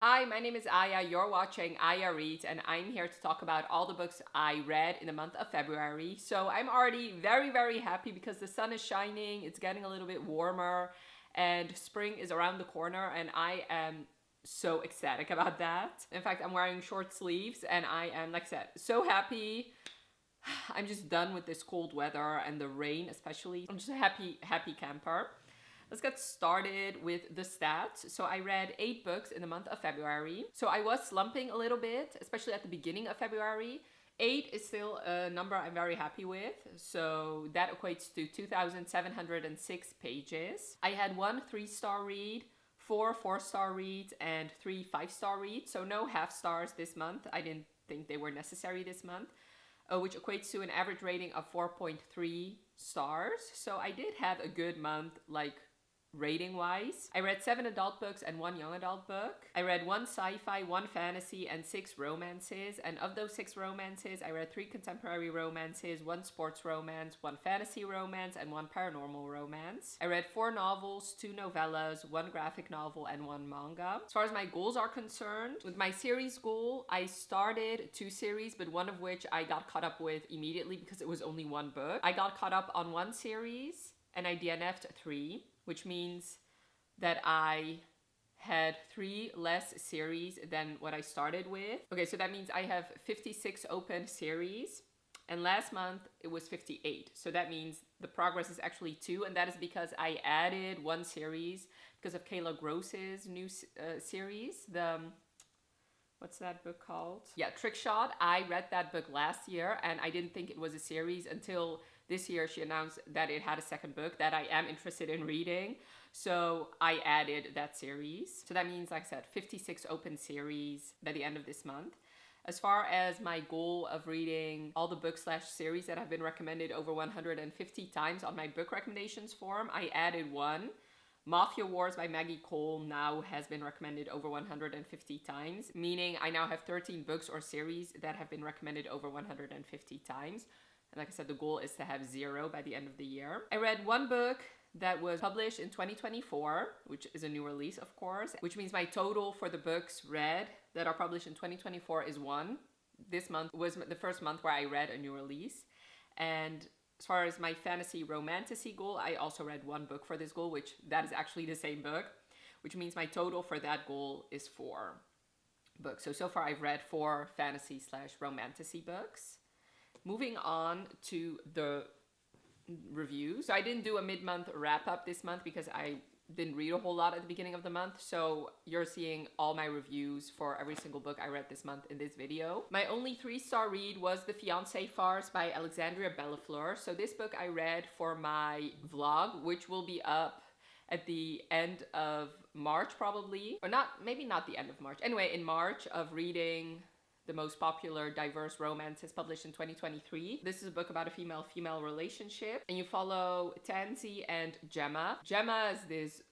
Hi, my name is Aya. You're watching Aya Reads, and I'm here to talk about all the books I read in the month of February. So I'm already very, very happy because the sun is shining, it's getting a little bit warmer, and spring is around the corner, and I am so ecstatic about that. In fact, I'm wearing short sleeves, and I am, like I said, so happy. I'm just done with this cold weather and the rain, especially. I'm just a happy camper. Let's get started with the stats. So I read 8 books in the month of February. So I was slumping a little bit, especially at the beginning of February. 8 is still a number I'm very happy with. So that equates to 2,706 pages. I had 1 3-star read, 4 4-star reads, and 3 5-star reads. So no half stars this month. I didn't think they were necessary this month. Which equates to an average rating of 4.3 stars. So I did have a good month, like rating wise. I read 7 adult books and 1 young adult book. I read 1 sci-fi, 1 fantasy, and 6 romances. And of those 6 romances, I read 3 contemporary romances, 1 sports romance, 1 fantasy romance, and 1 paranormal romance. I read 4 novels, 2 novellas, 1 graphic novel, and 1 manga. As far as my goals are concerned, with my series goal, I started 2 series, but one of which I got caught up with immediately because it was only 1 book. I got caught up on 1 series and I DNF'd 3, which means that I had 3 less series than what I started with. Okay, so that means I have 56 open series, and last month it was 58. So that means the progress is actually 2, and that is because I added 1 series because of Kayla Gross's new series, what's that book called? Yeah, Trick Shot. I read that book last year and I didn't think it was a series until this year she announced that it had a second book that I am interested in reading. So I added that series. So that means, like I said, 56 open series by the end of this month. As far as my goal of reading all the books/series that have been recommended over 150 times on my book recommendations form, I added 1. Mafia Wars by Maggie Cole now has been recommended over 150 times, meaning I now have 13 books or series that have been recommended over 150 times. And like I said, the goal is to have 0 by the end of the year. I read 1 book that was published in 2024, which is a new release, of course, which means my total for the books read that are published in 2024 is 1. This month was the first month where I read a new release. And as far as my fantasy romantasy goal, I also read 1 book for this goal, which that is actually the same book, which means my total for that goal is 4 books. So far I've read 4 fantasy/romantasy books. Moving on to the reviews. So I didn't do a mid-month wrap-up this month because I didn't read a whole lot at the beginning of the month, so you're seeing all my reviews for every single book I read this month in this video. My only 3-star read was The Fiancée Farce by Alexandria Bellafleur. So this book I read for my vlog, which will be up at the end of March probably, or not, maybe not the end of March. Anyway, in March, of reading the most popular diverse romances published in 2023. This is a book about a female-female relationship, and you follow Tansy and Gemma. Gemma is this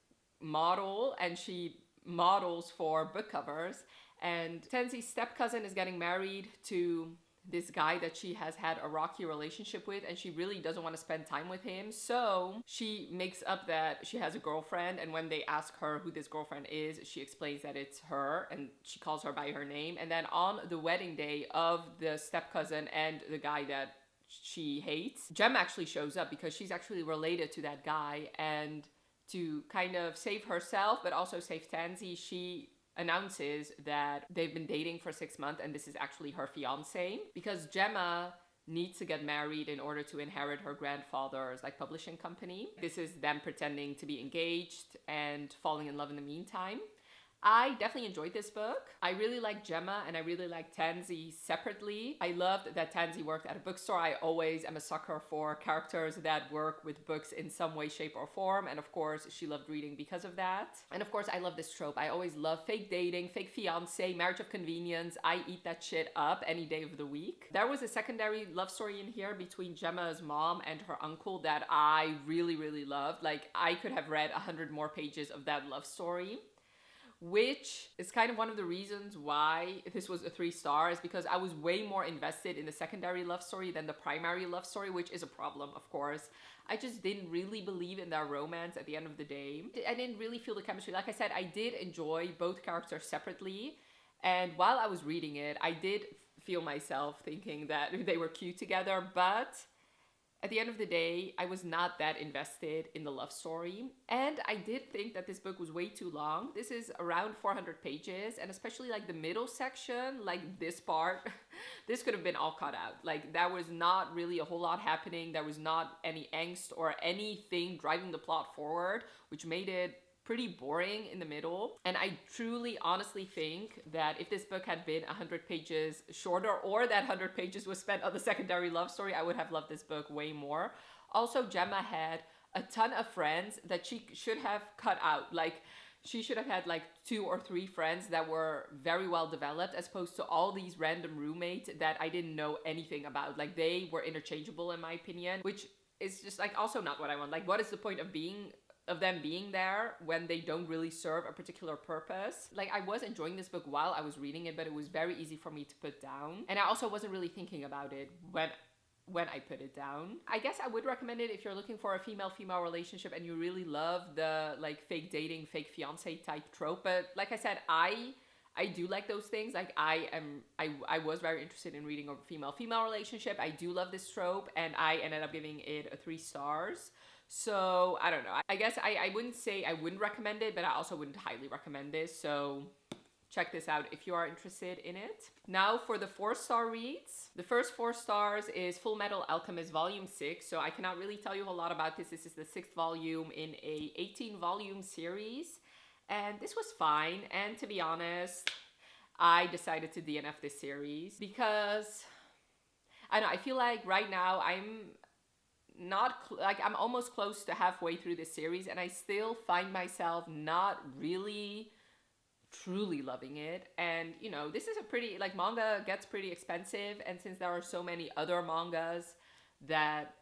model, and she models for book covers, and Tansy's step-cousin is getting married to this guy that she has had a rocky relationship with, and she really doesn't want to spend time with him. So she makes up that she has a girlfriend, and when they ask her who this girlfriend is, she explains that it's her, and she calls her by her name. And then on the wedding day of the step-cousin and the guy that she hates, Jem actually shows up because she's actually related to that guy, and to kind of save herself but also save Tansy, she announces that they've been dating for 6 months and this is actually her fiance, because Gemma needs to get married in order to inherit her grandfather's publishing company. This is them pretending to be engaged and falling in love in the meantime. I definitely enjoyed this book. I really like Gemma and I really like Tansy separately. I loved that Tansy worked at a bookstore. I always am a sucker for characters that work with books in some way, shape, or form. And of course, she loved reading because of that. And of course, I love this trope. I always love fake dating, fake fiance, marriage of convenience. I eat that shit up any day of the week. There was a secondary love story in here between Gemma's mom and her uncle that I really, really loved. I could have read 100 more pages of that love story. which is kind of one of the reasons why this was a 3 stars, because I was way more invested in the secondary love story than the primary love story, which is a problem, of course. I just didn't really believe in their romance at the end of the day. I didn't really feel the chemistry. Like I said, I did enjoy both characters separately, and while I was reading it, I did feel myself thinking that they were cute together, but at the end of the day, I was not that invested in the love story. And I did think that this book was way too long. This is around 400 pages, and especially like the middle section, like this part, this could have been all cut out. Like, there was not really a whole lot happening. There was not any angst or anything driving the plot forward, which made it pretty boring in the middle. And I truly honestly think that if this book had been 100 pages shorter, or that 100 pages was spent on the secondary love story, I would have loved this book way more. Also, Gemma had a ton of friends that she should have cut out. Like, she should have had like 2 or 3 friends that were very well developed, as opposed to all these random roommates that I didn't know anything about. Like, they were interchangeable in my opinion, which is just like also not what I want. Like, what is the point of them being there when they don't really serve a particular purpose? Like, I was enjoying this book while I was reading it, but it was very easy for me to put down. And I also wasn't really thinking about it when I put it down. I guess I would recommend it if you're looking for a female-female relationship and you really love the like fake dating, fake fiancé type trope. But like I said, I do like those things. Like, I was very interested in reading a female-female relationship. I do love this trope, and I ended up giving it a 3 stars. So, I don't know. I guess I wouldn't say I wouldn't recommend it, but I also wouldn't highly recommend this. So, check this out if you are interested in it. Now, for the 4-star reads. The first 4 stars is Fullmetal Alchemist Volume 6. So, I cannot really tell you a whole lot about this. This is the 6th volume in a 18-volume series. And this was fine. And to be honest, I decided to DNF this series because, I don't know, I feel like right now I'm almost close to halfway through this series, and I still find myself not really truly loving it. And you know, this is a pretty, like, manga gets pretty expensive, and since there are so many other mangas that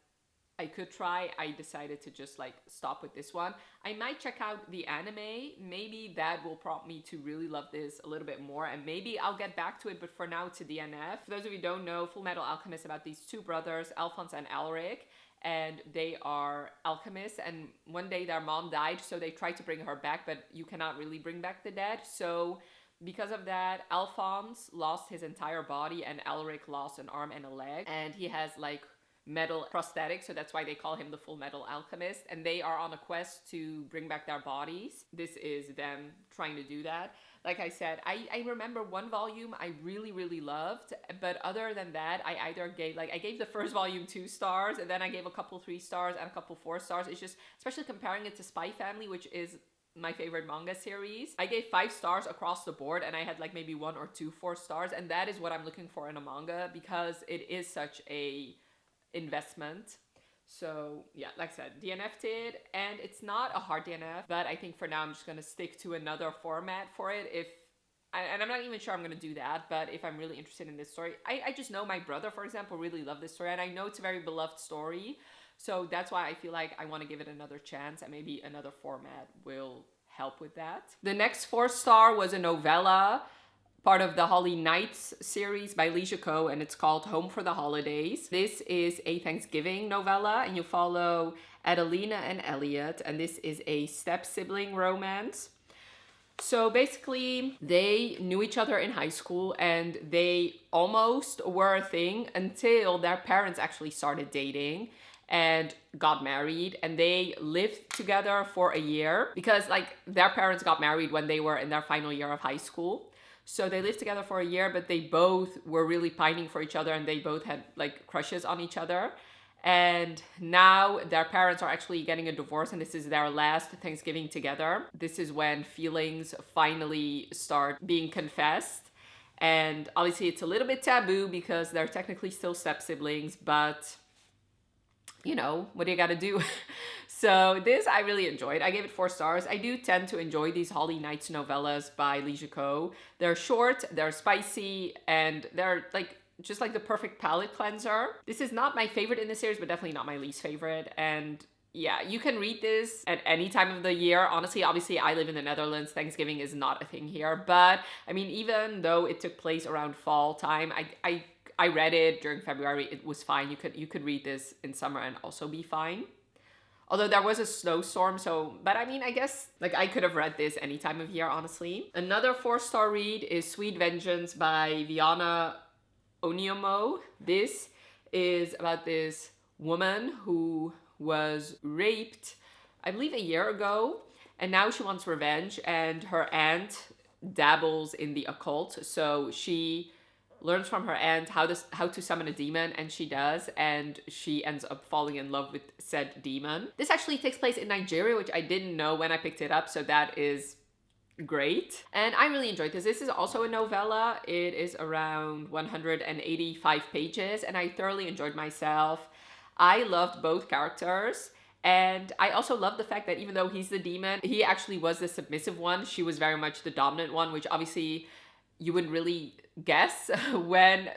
I could try, I decided to just like stop with this one. I might check out the anime. Maybe that will prompt me to really love this a little bit more, and maybe I'll get back to it, but for now, to DNF. For those of you who don't know, Fullmetal Alchemist is about these 2 brothers, Alphonse and Alric, and they are alchemists, and one day their mom died, so they tried to bring her back, but you cannot really bring back the dead. So because of that, Alphonse lost his entire body, and Alric lost an arm and a leg, and he has like metal prosthetics, so that's why they call him the Fullmetal Alchemist, and they are on a quest to bring back their bodies. This is them trying to do that. Like I said, I remember one volume I really, really loved, but other than that, I either gave, like, I gave the first volume 2 stars, and then I gave a couple 3 stars and a couple 4 stars. It's just, especially comparing it to Spy Family, which is my favorite manga series, I gave 5 stars across the board, and I had like maybe 1 or 2 4 stars, and that is what I'm looking for in a manga, because it is such a investment. So yeah, like I said, DNF'd it, and it's not a hard DNF, but I think for now I'm just gonna stick to another format for it. And I'm not even sure I'm gonna do that, but if I'm really interested in this story, I just know my brother, for example, really loved this story, and I know it's a very beloved story, so that's why I feel like I want to give it another chance, and maybe another format will help with that. The next 4-star was a novella, part of the Holly Knights series by Lee Ko, and it's called Home for the Holidays. This is a Thanksgiving novella, and you follow Adelina and Elliot, and this is a step-sibling romance. So basically, they knew each other in high school, and they almost were a thing until their parents actually started dating and got married, and they lived together for a year because, like, their parents got married when they were in their final year of high school. So they lived together for a year, but they both were really pining for each other, and they both had like crushes on each other. And now their parents are actually getting a divorce, and this is their last Thanksgiving together. This is when feelings finally start being confessed. And obviously it's a little bit taboo because they're technically still step-siblings, but you know, what do you gotta do? So this I really enjoyed. I gave it 4 stars. I do tend to enjoy these Holly Knights novellas by Lee Ko. They're short, they're spicy, and they're like just like the perfect palate cleanser. This is not my favorite in the series, but definitely not my least favorite. And Yeah, you can read this at any time of the year. Honestly, obviously, I live in the Netherlands. Thanksgiving is not a thing here. But I mean, even though it took place around fall time, I read it during February. It was fine. You could read this in summer and also be fine. Although there was a snowstorm, so, but I mean, I guess, like, I could have read this any time of year, honestly. Another 4-star read is Sweet Vengeance by Viana Oniomo. This is about this woman who was raped, I believe, a year ago, and now she wants revenge, and her aunt dabbles in the occult, so she learns from her aunt how to summon a demon, and she does, and she ends up falling in love with said demon. This actually takes place in Nigeria, which I didn't know when I picked it up, so that is great. And I really enjoyed this. This is also a novella. It is around 185 pages, and I thoroughly enjoyed myself. I loved both characters. And I also love the fact that even though he's the demon, he actually was the submissive one. She was very much the dominant one, which obviously you wouldn't really guess when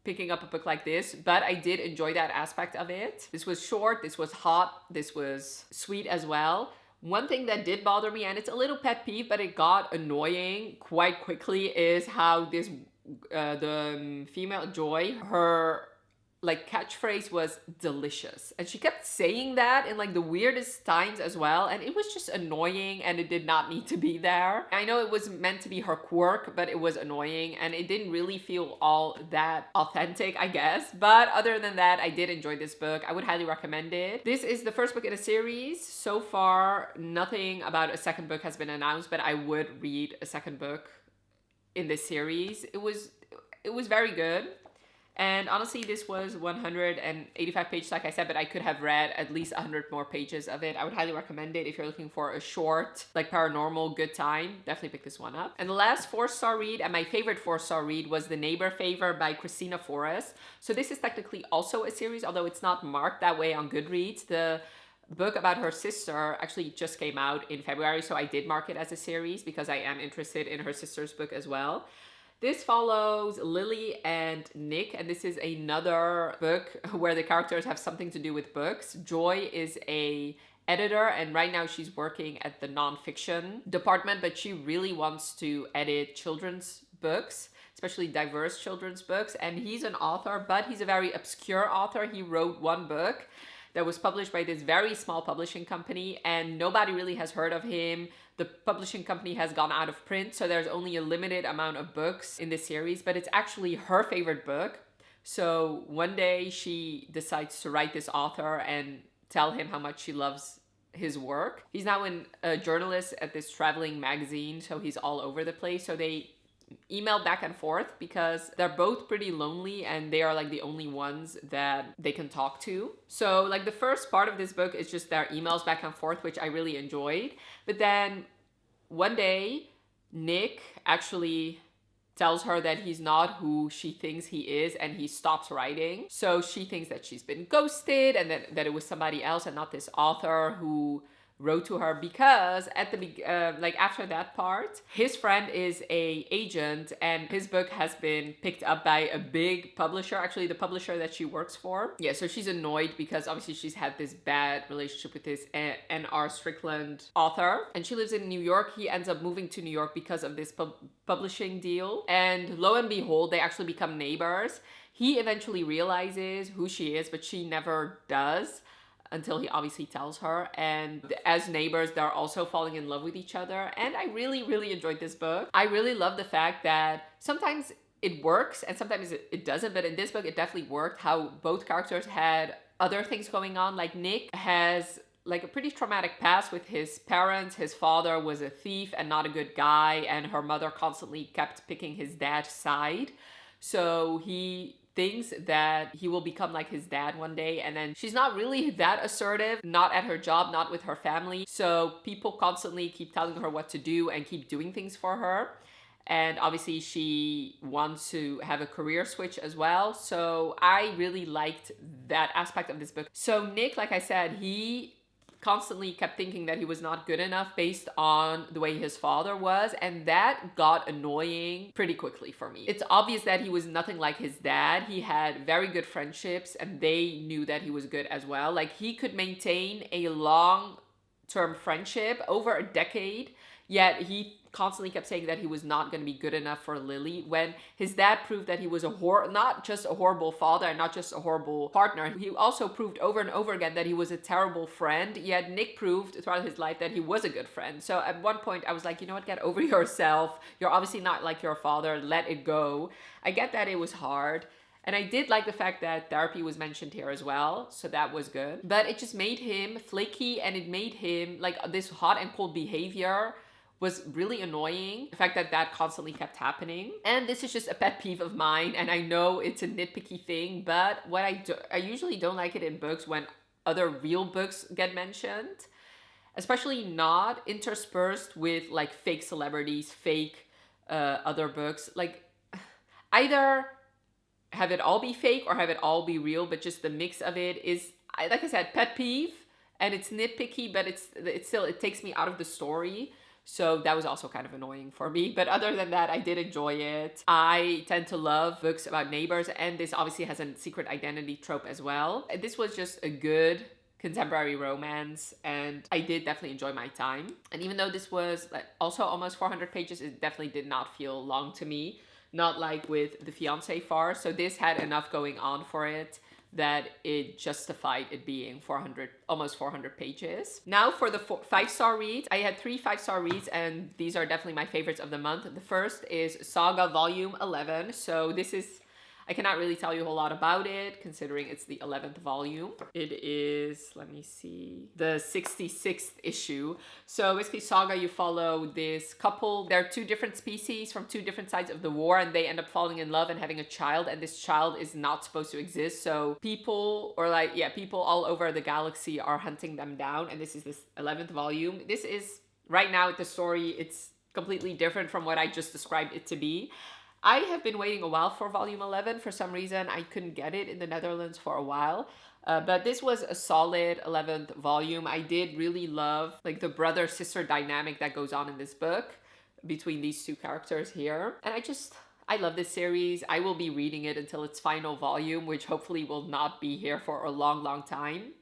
picking up a book like this, but I did enjoy that aspect of it. This was short, this was hot, this was sweet as well. One thing that did bother me, and it's a little pet peeve, but it got annoying quite quickly, is how this the female Joy, her like catchphrase was delicious, and she kept saying that in like the weirdest times as well, and it was just annoying, and it did not need to be there. I know it was meant to be her quirk, but it was annoying, and it didn't really feel all that authentic, I guess. But other than that, I did enjoy this book. I would highly recommend it. This is the first book in a series. So far, nothing about a second book has been announced, but I would read a second book in this series. It was very good. And honestly, this was 185 pages, like I said, but I could have read at least 100 more pages of it. I would highly recommend it if you're looking for a short, like paranormal, good time. Definitely pick this one up. And the last 4-star read, and my favorite 4-star read, was The Neighbor Favor by Christina Forrest. So this is technically also a series, although it's not marked that way on Goodreads. The book about her sister actually just came out in February, so I did mark it as a series because I am interested in her sister's book as well. This follows Lily and Nick, and this is another book where the characters have something to do with books. Joy is a editor, and right now she's working at the nonfiction department, but she really wants to edit children's books, especially diverse children's books. And he's an author, but he's a very obscure author. He wrote one book that was published by this very small publishing company, and nobody really has heard of him. The publishing company has gone out of print, so there's only a limited amount of books in this series, but it's actually her favorite book. So one day she decides to write this author and tell him how much she loves his work. He's now a journalist at this traveling magazine, so he's all over the place. So they email back and forth because they're both pretty lonely, and they are like the only ones that they can talk to. So like the first part of this book is just their emails back and forth, which I really enjoyed. But then one day Nick actually tells her that he's not who she thinks he is, and he stops writing. So she thinks that she's been ghosted, and that it was somebody else and not this author who wrote to her, because at the like after that part, his friend is a agent, and his book has been picked up by a big publisher, actually the publisher that she works for. Yeah, so she's annoyed because obviously she's had this bad relationship with this N.R. Strickland author, and she lives in New York. He ends up moving to New York because of this publishing deal, and lo and behold, they actually become neighbors. He eventually realizes who she is, but she never does, until he obviously tells her. And as neighbors, they're also falling in love with each other. And I really, really enjoyed this book. I really love the fact that sometimes it works and sometimes it doesn't. But in this book, it definitely worked, how both characters had other things going on. Like Nick has like a pretty traumatic past with his parents. His father was a thief and not a good guy, and her mother constantly kept picking his dad's side. So he thinks that he will become like his dad one day, and then she's not really that assertive, not at her job, not with her family. So people constantly keep telling her what to do and keep doing things for her. And obviously she wants to have a career switch as well. So I really liked that aspect of this book. So Nick, like I said, he constantly kept thinking that he was not good enough based on the way his father was, and that got annoying pretty quickly for me. It's obvious that he was nothing like his dad. He had very good friendships and they knew that he was good as well. Like, he could maintain a long-term friendship over a decade, yet he constantly kept saying that he was not going to be good enough for Lily, when his dad proved that he was not just a horrible father and not just a horrible partner. He also proved over and over again that he was a terrible friend, yet Nick proved throughout his life that he was a good friend. So at one point I was like, you know what, get over yourself. You're obviously not like your father. Let it go. I get that it was hard. And I did like the fact that therapy was mentioned here as well, so that was good. But it just made him flaky, and it made him, like, this hot and cold behavior was really annoying. The fact that that constantly kept happening. And this is just a pet peeve of mine, and I know it's a nitpicky thing, but what I usually don't like it in books when other real books get mentioned, especially not interspersed with like fake celebrities, fake other books. Like, either have it all be fake or have it all be real, but just the mix of it is, like I said, pet peeve, and it's nitpicky, but it's still, it takes me out of the story. So that was also kind of annoying for me. But other than that, I did enjoy it. I tend to love books about neighbors, and this obviously has a secret identity trope as well. This was just a good contemporary romance, and I did definitely enjoy my time. And even though this was also almost 400 pages, it definitely did not feel long to me. Not like with the Fiancée Farce. So this had enough going on for it that it justified it being almost 400 pages. Now for the 5-star reads. I had 3 5-star reads, and these are definitely my favorites of the month. The first is Saga Volume 11. So this is, I cannot really tell you a whole lot about it, considering it's the 11th volume. It is, let me see, the 66th issue. So basically, Saga, you follow this couple. They're 2 different species from 2 different sides of the war, and they end up falling in love and having a child, and this child is not supposed to exist. So people, people all over the galaxy are hunting them down, and this is this 11th volume. This is, right now, the story, it's completely different from what I just described it to be. I have been waiting a while for volume 11. For some reason, I couldn't get it in the Netherlands for a while. But this was a solid 11th volume. I did really love like the brother-sister dynamic that goes on in this book between these 2 characters here. And I love this series. I will be reading it until its final volume, which hopefully will not be here for a long, long time.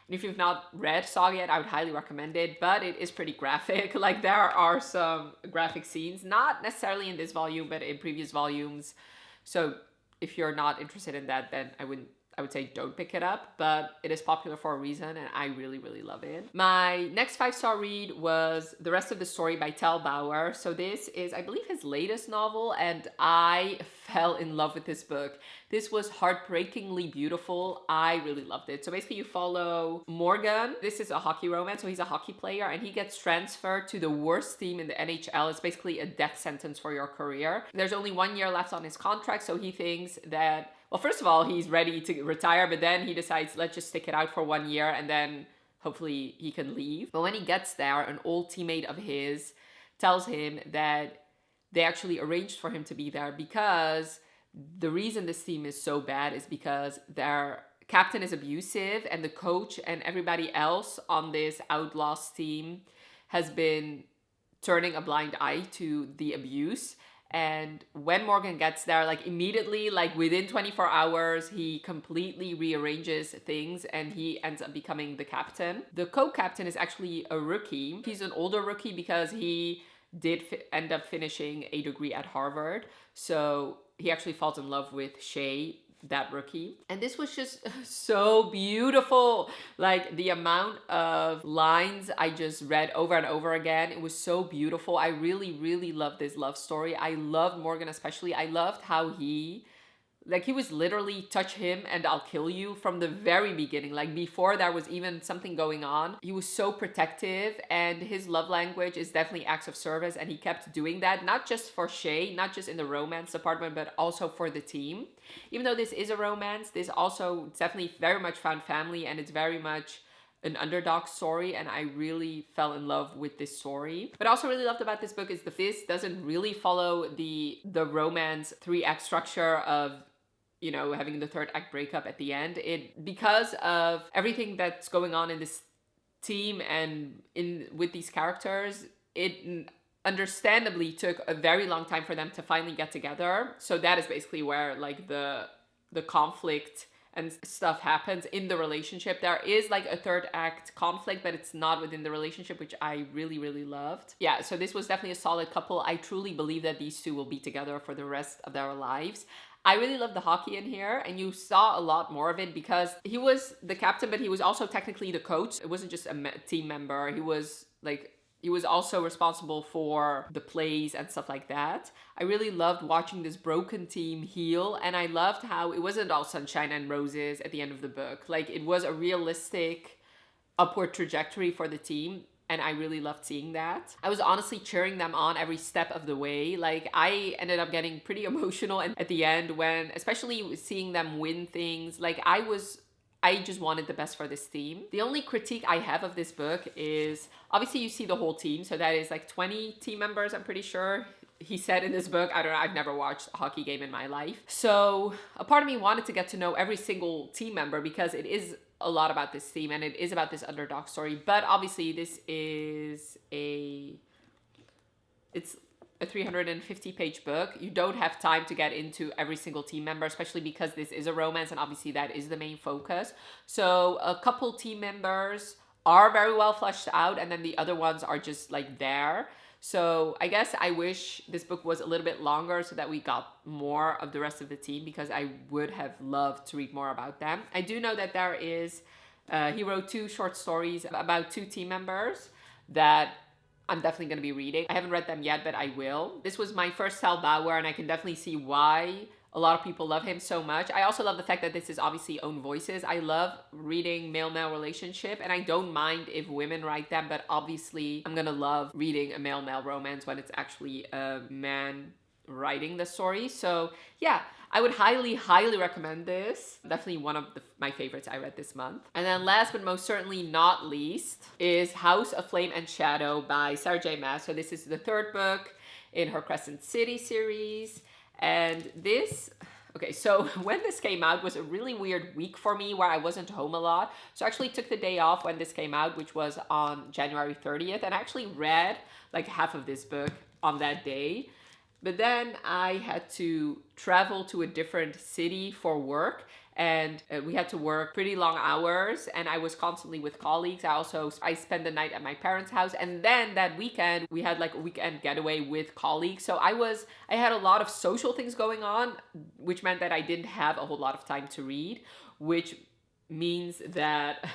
And if you've not read Saga yet, I would highly recommend it, but it is pretty graphic. Like, there are some graphic scenes, not necessarily in this volume, but in previous volumes. So if you're not interested in that, then I would say don't pick it up, but it is popular for a reason, and I really, really love it. My next 5-star read was The Rest of the Story by Tel Bauer. So this is, I believe, his latest novel, and I fell in love with this book. This was heartbreakingly beautiful. I really loved it. So basically, you follow Morgan. This is a hockey romance, so he's a hockey player, and he gets transferred to the worst team in the NHL. It's basically a death sentence for your career. There's only 1 year left on his contract, so he thinks that, well, first of all, he's ready to retire, but then he decides, let's just stick it out for 1 year, and then hopefully he can leave. But when he gets there, an old teammate of his tells him that they actually arranged for him to be there because the reason this team is so bad is because their captain is abusive, and the coach and everybody else on this outlaws team has been turning a blind eye to the abuse. And when Morgan gets there, like immediately, like within 24 hours, he completely rearranges things and he ends up becoming the captain. The co-captain is actually a rookie. He's an older rookie because he did end up finishing a degree at Harvard. So he actually falls in love with Shay, that rookie. And this was just so beautiful. Like, the amount of lines I just read over and over again, it was so beautiful. I really, really loved this love story. I loved Morgan especially. I loved how he was literally touch him and I'll kill you from the very beginning. Like, before there was even something going on, he was so protective, and his love language is definitely acts of service, and he kept doing that, not just for Shay, not just in the romance department, but also for the team. Even though this is a romance, this also definitely very much found family, and it's very much an underdog story, and I really fell in love with this story. What I also really loved about this book is this doesn't really follow the romance 3-act structure of, you know, having the 3rd act breakup at the end. Because of everything that's going on in this team and with these characters, it understandably took a very long time for them to finally get together. So that is basically where like the conflict and stuff happens in the relationship. There is like a third act conflict, but it's not within the relationship, which I really, really loved. Yeah, so this was definitely a solid couple. I truly believe that these two will be together for the rest of their lives. I really love the hockey in here, and you saw a lot more of it because he was the captain, but he was also technically the coach. It wasn't just a team member. He was also responsible for the plays and stuff like that. I really loved watching this broken team heal, and I loved how it wasn't all sunshine and roses at the end of the book. Like, it was a realistic upward trajectory for the team, and I really loved seeing that. I was honestly cheering them on every step of the way. Like, I ended up getting pretty emotional at the end when, especially seeing them win things, like I just wanted the best for this team. The only critique I have of this book is, obviously you see the whole team, so that is like 20 team members, I'm pretty sure. He said in this book, I don't know, I've never watched a hockey game in my life. So a part of me wanted to get to know every single team member because it is a lot about this team and it is about this underdog story. But obviously this is it's a 350-page book. You don't have time to get into every single team member, especially because this is a romance and obviously that is the main focus. So a couple team members are very well fleshed out and then the other ones are just like there. So I guess I wish this book was a little bit longer so that we got more of the rest of the team because I would have loved to read more about them. I do know that there is, he wrote 2 short stories about 2 team members that I'm definitely going to be reading. I haven't read them yet, but I will. This was my first Sal Bauer, and I can definitely see why a lot of people love him so much. I also love the fact that this is obviously own voices. I love reading male-male relationship, and I don't mind if women write them, but obviously I'm going to love reading a male-male romance when it's actually a man writing the story. So yeah, I would highly, highly recommend this. Definitely one of my favorites I read this month. And then last but most certainly not least is House of Flame and Shadow by Sarah J. Maas. So this is the 3rd book in her Crescent City series. And this, okay, so when this came out was a really weird week for me where I wasn't home a lot. So I actually took the day off when this came out, which was on January 30th. And I actually read like half of this book on that day. But then I had to travel to a different city for work, and we had to work pretty long hours, and I was constantly with colleagues. I spent the night at my parents' house, and then that weekend we had like a weekend getaway with colleagues. So I had a lot of social things going on, which meant that I didn't have a whole lot of time to read, which means that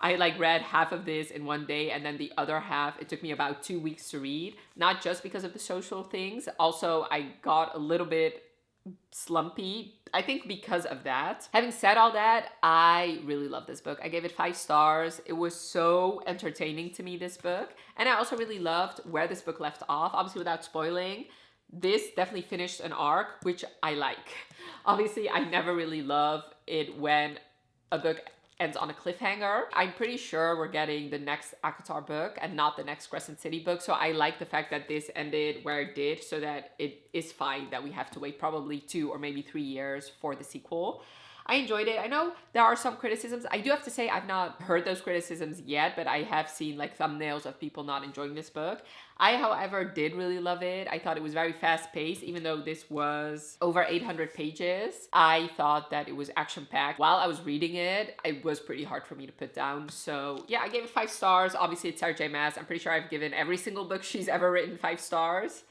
I like read half of this in one day, and then the other half, it took me about 2 weeks to read. Not just because of the social things. Also, I got a little bit slumpy, I think because of that. Having said all that, I really love this book. I gave it 5 stars. It was so entertaining to me, this book. And I also really loved where this book left off. Obviously, without spoiling, this definitely finished an arc, which I like. Obviously, I never really love it when a book ends on a cliffhanger. I'm pretty sure we're getting the next ACOTAR book and not the next Crescent City book. So I like the fact that this ended where it did, so that it is fine that we have to wait probably 2 or maybe 3 years for the sequel. I enjoyed it. I know there are some criticisms. I do have to say I've not heard those criticisms yet, but I have seen like thumbnails of people not enjoying this book. I, however, did really love it. I thought it was very fast-paced, even though this was over 800 pages. I thought that it was action-packed. While I was reading it, it was pretty hard for me to put down. So yeah, I gave it 5 stars. Obviously, it's Sarah J. Maas. I'm pretty sure I've given every single book she's ever written 5 stars.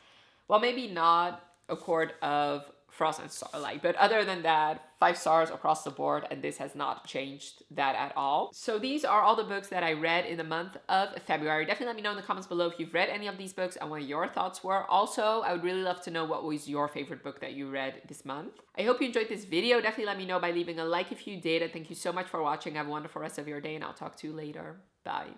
Well, maybe not A Court of Frost and Starlight, but other than that, 5 stars across the board, and this has not changed that at all. So these are all the books that I read in the month of February. Definitely let me know in the comments below if you've read any of these books and what your thoughts were. Also, I would really love to know what was your favorite book that you read this month. I hope you enjoyed this video. Definitely let me know by leaving a like if you did, and thank you so much for watching. Have a wonderful rest of your day, and I'll talk to you later. Bye.